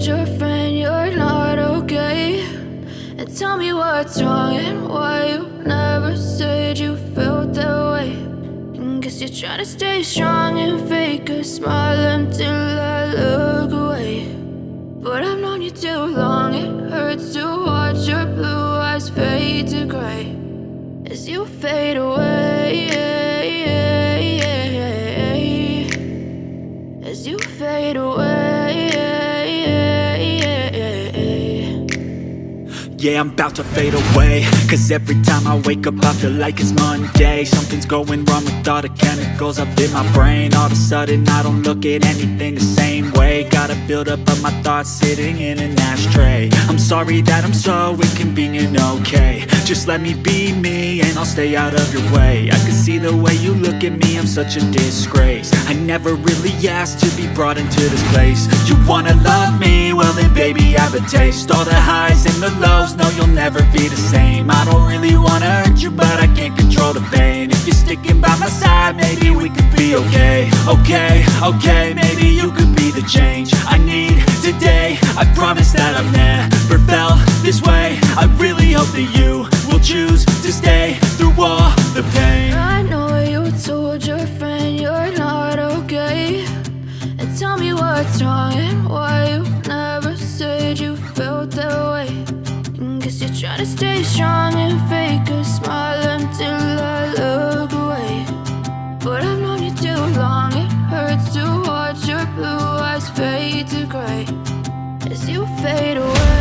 told your friend you're not okay? And tell me what's wrong and why you never said you felt that way. And guess you're trying to stay strong and fake a smile until I look away. But I've known you too long, it hurts to watch your blue eyes fade to gray as you fade away, as you fade away. Yeah, I'm about to fade away, cause every time I wake up I feel like it's Monday. Something's going wrong with all the chemicals up in my brain. All of a sudden I don't look at anything the same way. Got a buildup of my thoughts sitting in an ashtray. I'm sorry that I'm so inconvenient, okay? Just let me be me and I'll stay out of your way. I can see the way you look at me, I'm such a disgrace. I never really asked to be brought into this place. You wanna love me? Well then baby have a taste. All the highs and the lows, no you'll never be the same. I don't really wanna hurt you but I can't control the pain. If you're sticking by my side maybe we could be okay. Okay, maybe you could be the change I need today. I promise that I've never felt this way. I really hope that you will choose to stay through all the pain. I know you told your friend you're not okay. And tell me what's wrong and why you never said you felt that way. And guess you're trying to stay strong and fake a smile until I look away. But I've known you too long, it hurts to watch your blue eyes fade to gray as you fade away.